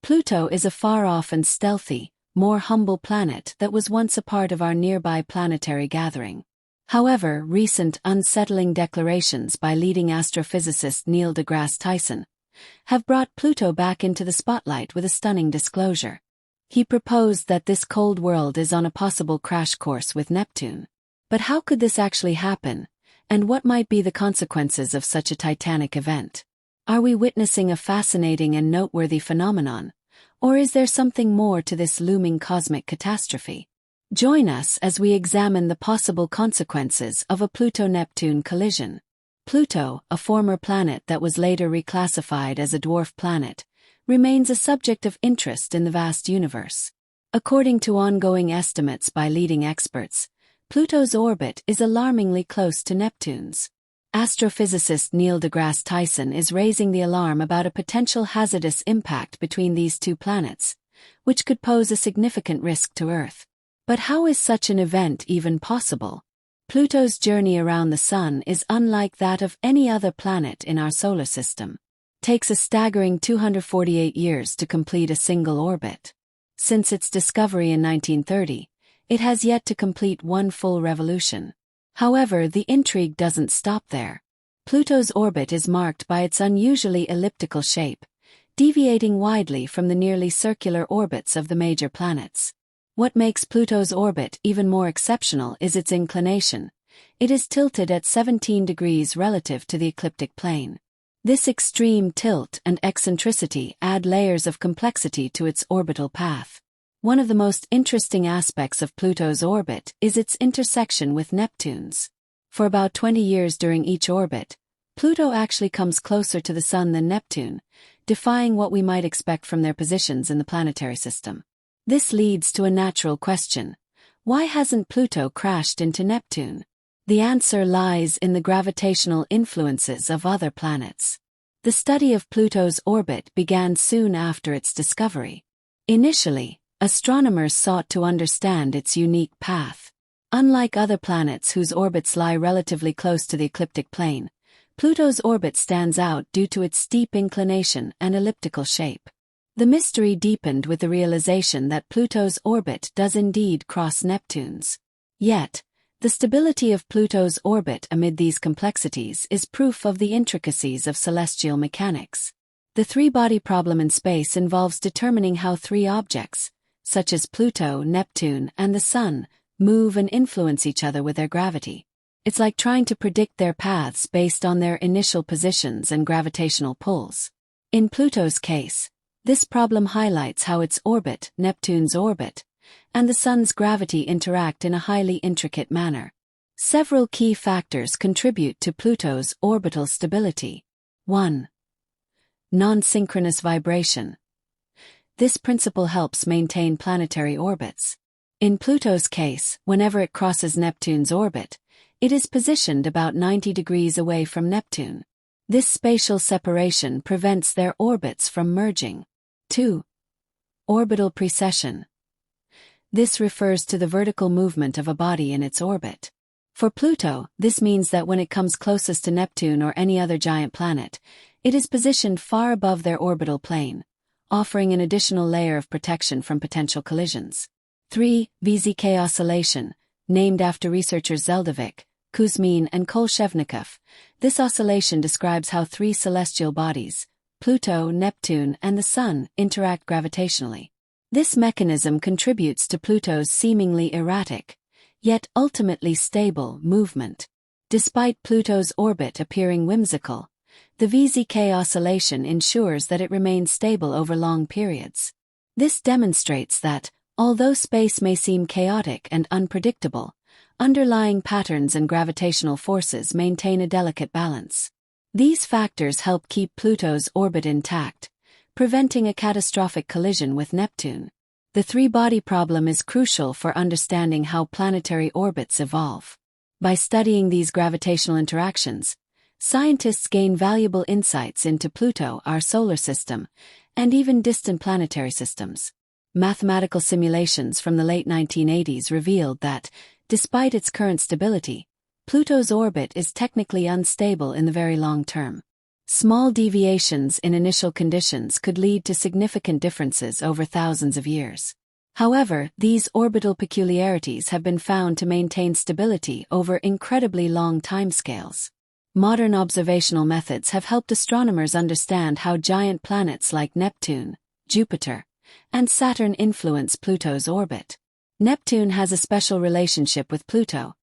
Pluto is a far-off and stealthy, more humble planet that was once a part of our nearby planetary gathering. However, recent unsettling declarations by leading astrophysicist Neil deGrasse Tyson have brought Pluto back into the spotlight with a stunning disclosure. He proposed that this cold world is on a possible crash course with Neptune. But how could this actually happen, and what might be the consequences of such a titanic event? Are we witnessing a fascinating and noteworthy phenomenon, or is there something more to this looming cosmic catastrophe? Join us as we examine the possible consequences of a Pluto-Neptune collision. Pluto, a former planet that was later reclassified as a dwarf planet, remains a subject of interest in the vast universe. According to ongoing estimates by leading experts, Pluto's orbit is alarmingly close to Neptune's. Astrophysicist Neil deGrasse Tyson is raising the alarm about a potential hazardous impact between these two planets, which could pose a significant risk to Earth. But how is such an event even possible? Pluto's journey around the Sun is unlike that of any other planet in our solar system. It takes a staggering 248 years to complete a single orbit. Since its discovery in 1930, it has yet to complete one full revolution. However, the intrigue doesn't stop there. Pluto's orbit is marked by its unusually elliptical shape, deviating widely from the nearly circular orbits of the major planets. What makes Pluto's orbit even more exceptional is its inclination. It is tilted at 17 degrees relative to the ecliptic plane. This extreme tilt and eccentricity add layers of complexity to its orbital path. One of the most interesting aspects of Pluto's orbit is its intersection with Neptune's. For about 20 years during each orbit, Pluto actually comes closer to the Sun than Neptune, defying what we might expect from their positions in the planetary system. This leads to a natural question. Why hasn't Pluto crashed into Neptune? The answer lies in the gravitational influences of other planets. The study of Pluto's orbit began soon after its discovery. Initially, astronomers sought to understand its unique path. Unlike other planets whose orbits lie relatively close to the ecliptic plane, Pluto's orbit stands out due to its steep inclination and elliptical shape. The mystery deepened with the realization that Pluto's orbit does indeed cross Neptune's. Yet, the stability of Pluto's orbit amid these complexities is proof of the intricacies of celestial mechanics. The three-body problem in space involves determining how three objects, such as Pluto, Neptune, and the Sun, move and influence each other with their gravity. It's like trying to predict their paths based on their initial positions and gravitational pulls. In Pluto's case, this problem highlights how its orbit, Neptune's orbit, and the Sun's gravity interact in a highly intricate manner. Several key factors contribute to Pluto's orbital stability. 1. Non-synchronous vibration. This principle helps maintain planetary orbits. In Pluto's case, whenever it crosses Neptune's orbit, it is positioned about 90 degrees away from Neptune. This spatial separation prevents their orbits from merging. 2. Orbital precession. This refers to the vertical movement of a body in its orbit. For Pluto, this means that when it comes closest to Neptune or any other giant planet, it is positioned far above their orbital plane, offering an additional layer of protection from potential collisions. 3. VZK oscillation, named after researchers Zeldovich, Kuzmin, and Kolshevnikov. This oscillation describes how three celestial bodies, Pluto, Neptune, and the Sun, interact gravitationally. This mechanism contributes to Pluto's seemingly erratic, yet ultimately stable, movement. Despite Pluto's orbit appearing whimsical, the VZK oscillation ensures that it remains stable over long periods. This demonstrates that, although space may seem chaotic and unpredictable, underlying patterns and gravitational forces maintain a delicate balance. These factors help keep Pluto's orbit intact, preventing a catastrophic collision with Neptune. The three-body problem is crucial for understanding how planetary orbits evolve. By studying these gravitational interactions, scientists gain valuable insights into Pluto, our solar system, and even distant planetary systems. Mathematical simulations from the late 1980s revealed that, despite its current stability, Pluto's orbit is technically unstable in the very long term. Small deviations in initial conditions could lead to significant differences over thousands of years. However, these orbital peculiarities have been found to maintain stability over incredibly long timescales. Modern observational methods have helped astronomers understand how giant planets like Neptune, Jupiter, and Saturn influence Pluto's orbit. Neptune has a special relationship with Pluto.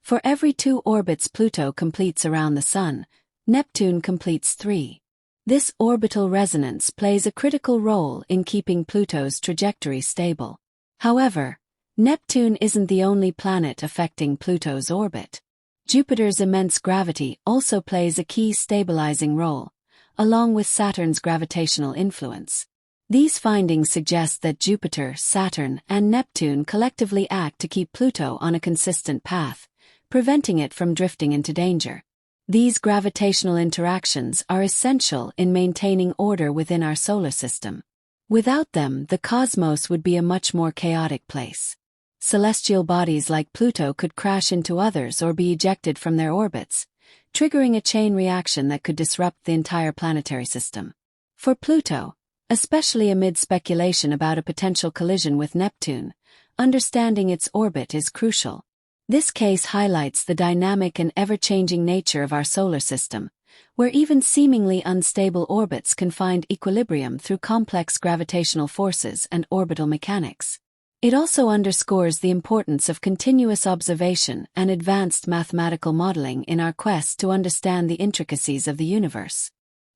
For every 2 orbits Pluto completes around the Sun, Neptune completes 3. This orbital resonance plays a critical role in keeping Pluto's trajectory stable. However, Neptune isn't the only planet affecting Pluto's orbit. Jupiter's immense gravity also plays a key stabilizing role, along with Saturn's gravitational influence. These findings suggest that Jupiter, Saturn, and Neptune collectively act to keep Pluto on a consistent path, preventing it from drifting into danger. These gravitational interactions are essential in maintaining order within our solar system. Without them, the cosmos would be a much more chaotic place. Celestial bodies like Pluto could crash into others or be ejected from their orbits, triggering a chain reaction that could disrupt the entire planetary system. For Pluto, especially amid speculation about a potential collision with Neptune, understanding its orbit is crucial. This case highlights the dynamic and ever-changing nature of our solar system, where even seemingly unstable orbits can find equilibrium through complex gravitational forces and orbital mechanics. It also underscores the importance of continuous observation and advanced mathematical modeling in our quest to understand the intricacies of the universe.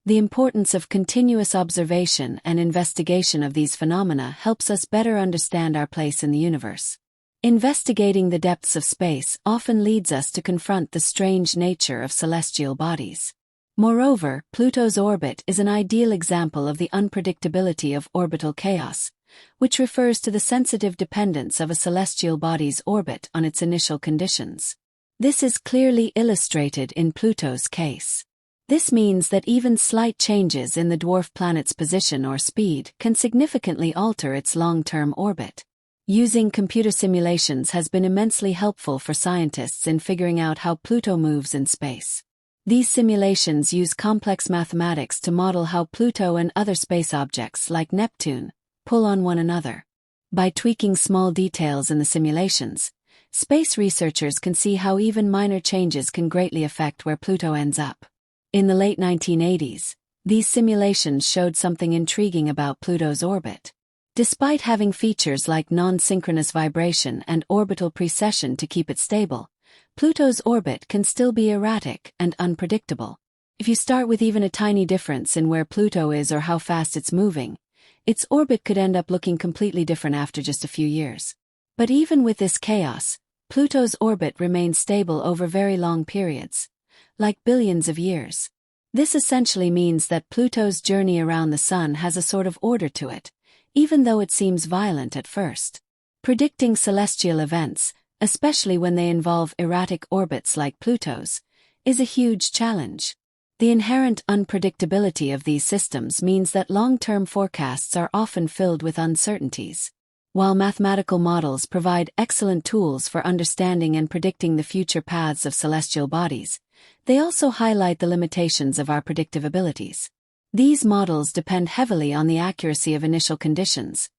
The importance of continuous observation and investigation of these phenomena helps us better understand our place in the universe. Investigating the depths of space often leads us to confront the strange nature of celestial bodies. Moreover, Pluto's orbit is an ideal example of the unpredictability of orbital chaos, which refers to the sensitive dependence of a celestial body's orbit on its initial conditions. This is clearly illustrated in Pluto's case. This means that even slight changes in the dwarf planet's position or speed can significantly alter its long-term orbit. Using computer simulations has been immensely helpful for scientists in figuring out how Pluto moves in space. These simulations use complex mathematics to model how Pluto and other space objects like Neptune pull on one another. By tweaking small details in the simulations, space researchers can see how even minor changes can greatly affect where Pluto ends up. In the late 1980s, these simulations showed something intriguing about Pluto's orbit. Despite having features like non-synchronous vibration and orbital precession to keep it stable, Pluto's orbit can still be erratic and unpredictable. If you start with even a tiny difference in where Pluto is or how fast it's moving, its orbit could end up looking completely different after just a few years. But even with this chaos, Pluto's orbit remains stable over very long periods, like billions of years. This essentially means that Pluto's journey around the Sun has a sort of order to it, even though it seems violent at first. Predicting celestial events, especially when they involve erratic orbits like Pluto's, is a huge challenge. The inherent unpredictability of these systems means that long-term forecasts are often filled with uncertainties. While mathematical models provide excellent tools for understanding and predicting the future paths of celestial bodies, they also highlight the limitations of our predictive abilities. These models depend heavily on the accuracy of initial conditions,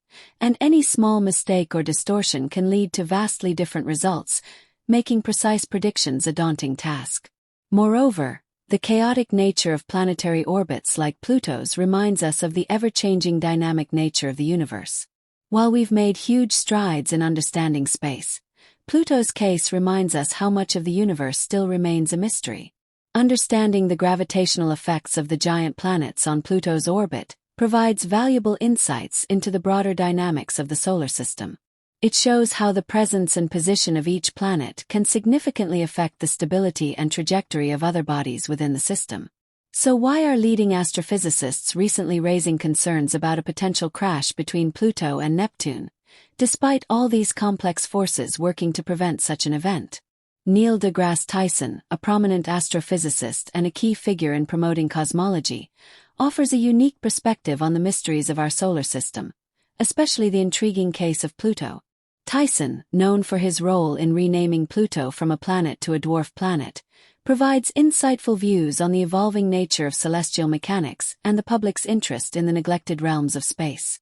and any small mistake or distortion can lead to vastly different results, making precise predictions a daunting task. Moreover, the chaotic nature of planetary orbits like Pluto's reminds us of the ever-changing dynamic nature of the universe. While we've made huge strides in understanding space, Pluto's case reminds us how much of the universe still remains a mystery. Understanding the gravitational effects of the giant planets on Pluto's orbit provides valuable insights into the broader dynamics of the solar system. It shows how the presence and position of each planet can significantly affect the stability and trajectory of other bodies within the system. So why are leading astrophysicists recently raising concerns about a potential crash between Pluto and Neptune, despite all these complex forces working to prevent such an event? Neil deGrasse Tyson, a prominent astrophysicist and a key figure in promoting cosmology, offers a unique perspective on the mysteries of our solar system, especially the intriguing case of Pluto. Tyson, known for his role in renaming Pluto from a planet to a dwarf planet, provides insightful views on the evolving nature of celestial mechanics and the public's interest in the neglected realms of space.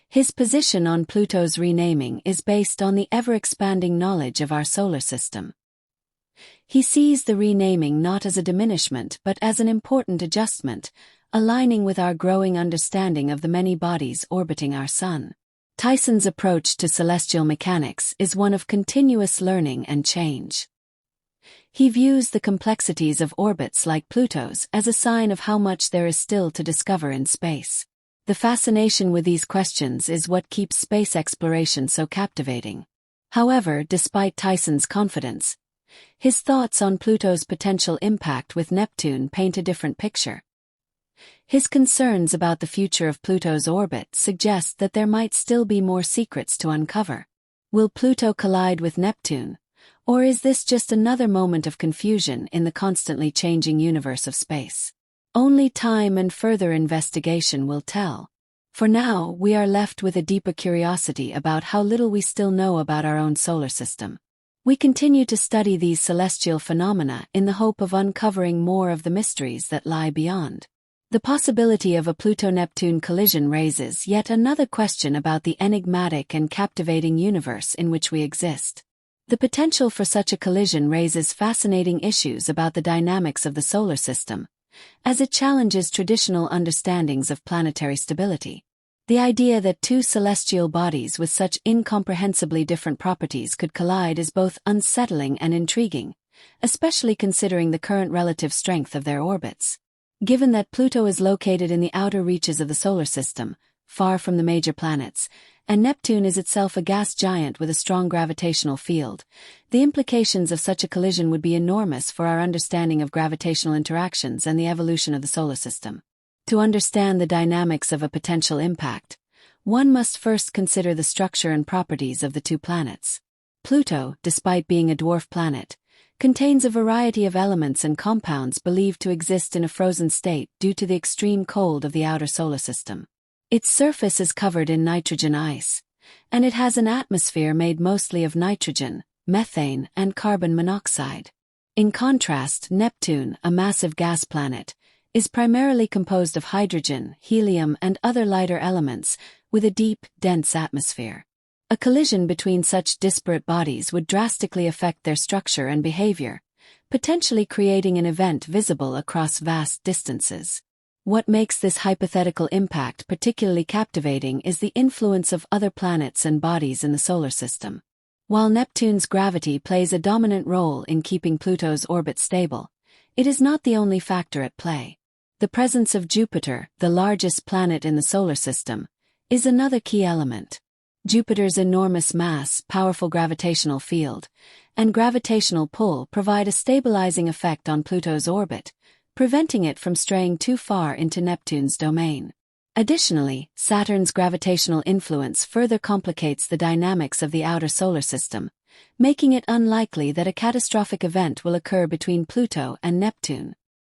His position on Pluto's renaming is based on the ever-expanding knowledge of our solar system. He sees the renaming not as a diminishment but as an important adjustment, aligning with our growing understanding of the many bodies orbiting our Sun. Tyson's approach to celestial mechanics is one of continuous learning and change. He views the complexities of orbits like Pluto's as a sign of how much there is still to discover in space. The fascination with these questions is what keeps space exploration so captivating. However, despite Tyson's confidence, his thoughts on Pluto's potential impact with Neptune paint a different picture. His concerns about the future of Pluto's orbit suggest that there might still be more secrets to uncover. Will Pluto collide with Neptune, or is this just another moment of confusion in the constantly changing universe of space? Only time and further investigation will tell. For now, we are left with a deeper curiosity about how little we still know about our own solar system. We continue to study these celestial phenomena in the hope of uncovering more of the mysteries that lie beyond. The possibility of a Pluto-Neptune collision raises yet another question about the enigmatic and captivating universe in which we exist. The potential for such a collision raises fascinating issues about the dynamics of the solar system, as it challenges traditional understandings of planetary stability. The idea that two celestial bodies with such incomprehensibly different properties could collide is both unsettling and intriguing, especially considering the current relative strength of their orbits. Given that Pluto is located in the outer reaches of the solar system, far from the major planets, and Neptune is itself a gas giant with a strong gravitational field, the implications of such a collision would be enormous for our understanding of gravitational interactions and the evolution of the solar system. To understand the dynamics of a potential impact, one must first consider the structure and properties of the two planets. Pluto, despite being a dwarf planet, contains a variety of elements and compounds believed to exist in a frozen state due to the extreme cold of the outer solar system. Its surface is covered in nitrogen ice, and it has an atmosphere made mostly of nitrogen, methane, and carbon monoxide. In contrast, Neptune, a massive gas planet, is primarily composed of hydrogen, helium, and other lighter elements, with a deep, dense atmosphere. A collision between such disparate bodies would drastically affect their structure and behavior, potentially creating an event visible across vast distances. What makes this hypothetical impact particularly captivating is the influence of other planets and bodies in the solar system. While Neptune's gravity plays a dominant role in keeping Pluto's orbit stable, it is not the only factor at play. The presence of Jupiter, the largest planet in the solar system, is another key element. Jupiter's enormous mass, powerful gravitational field, and gravitational pull provide a stabilizing effect on Pluto's orbit, preventing it from straying too far into Neptune's domain. Additionally, Saturn's gravitational influence further complicates the dynamics of the outer solar system, making it unlikely that a catastrophic event will occur between Pluto and Neptune.